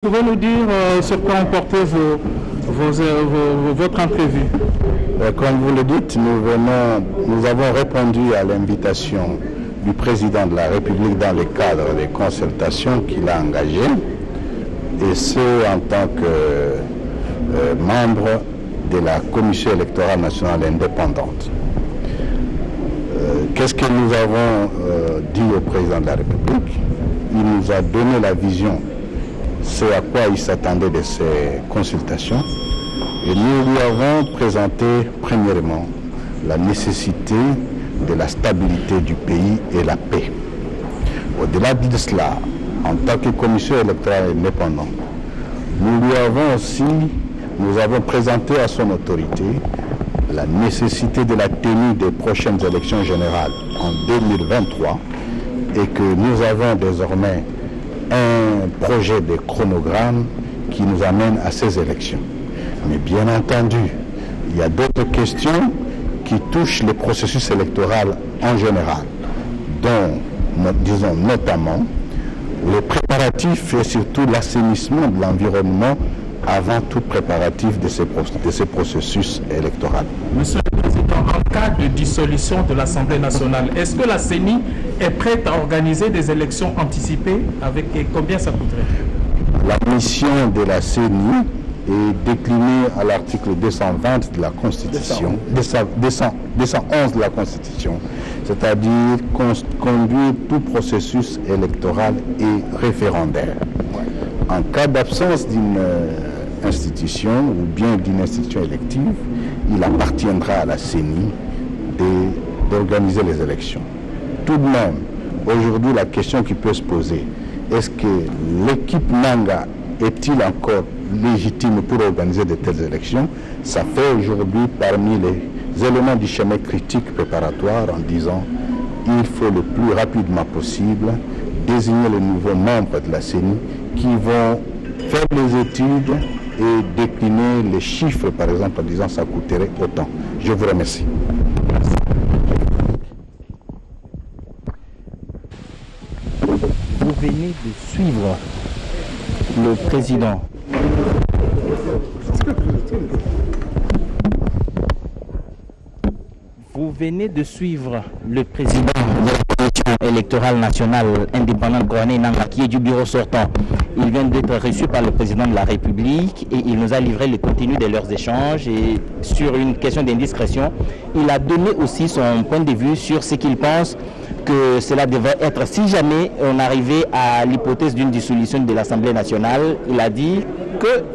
Pouvez nous dire sur quoi ont porté votre entrevue? Comme vous le dites, nous avons répondu à l'invitation du président de la République dans le cadre des consultations qu'il a engagées, et ce en tant que membre de la Commission électorale nationale indépendante. Qu'est-ce que nous avons dit au président de la République? Il nous a donné la vision, ce à quoi il s'attendait de ces consultations, et nous lui avons présenté premièrement la nécessité de la stabilité du pays et la paix. Au-delà de cela, en tant que commission électorale indépendante, nous avons présenté à son autorité la nécessité de la tenue des prochaines élections générales en 2023 et que nous avons désormais un projet de chronogramme qui nous amène à ces élections. Mais bien entendu, il y a d'autres questions qui touchent le processus électoral en général, dont, disons notamment, les préparatifs et surtout l'assainissement de l'environnement avant tout préparatif de ces processus électoraux. Monsieur le Président, en cas de dissolution de l'Assemblée nationale, est-ce que la CENI est prête à organiser des élections anticipées et combien ça coûterait? La mission de la CENI est déclinée à l'article 220 de la Constitution, 211 de la Constitution, c'est-à-dire conduire tout processus électoral et référendaire. En cas d'absence d'une institution ou bien d'une institution élective, il appartiendra à la CENI d'organiser les élections. Tout de même, aujourd'hui, la question qui peut se poser, est-ce que l'équipe Nanga est-il encore légitime pour organiser de telles élections? Ça fait aujourd'hui parmi les éléments du schéma critique préparatoire en disant il faut le plus rapidement possible désigner les nouveaux membres de la CENI qui vont faire les études et décliner les chiffres, par exemple, en disant ça coûterait autant. Je vous remercie. Vous venez de suivre le président. Vous venez de suivre le président de la Commission électorale nationale indépendante, Corneille Nangaa, qui est du bureau sortant. Il vient d'être reçu par le président de la République et il nous a livré le contenu de leurs échanges. Et sur une question d'indiscrétion, il a donné aussi son point de vue sur ce qu'il pense que cela devrait être si jamais on arrivait à l'hypothèse d'une dissolution de l'Assemblée nationale. Il a dit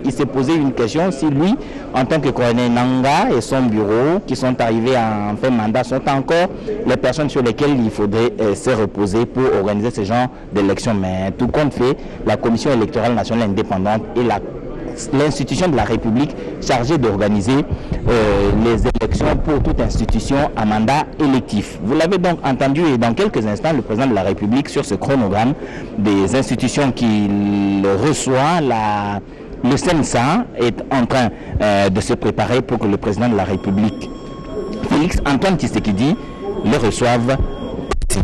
qu'il s'est posé une question si lui, en tant que Corneille Nangaa et son bureau, qui sont arrivés en fin de mandat, sont encore les personnes sur lesquelles il faudrait se reposer pour organiser ce genre d'élections. Mais tout compte fait, la Commission électorale nationale indépendante et l'institution de la République chargée d'organiser les élections pour toute institution à mandat électif. Vous l'avez donc entendu, et dans quelques instants, le président de la République sur ce chronogramme des institutions qu'il reçoit. Le CNSA est en train de se préparer pour que le président de la République, Félix Antoine Tshisekedi, le reçoive ici.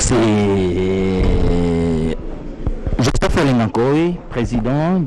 C'est Joseph Olengakoy, président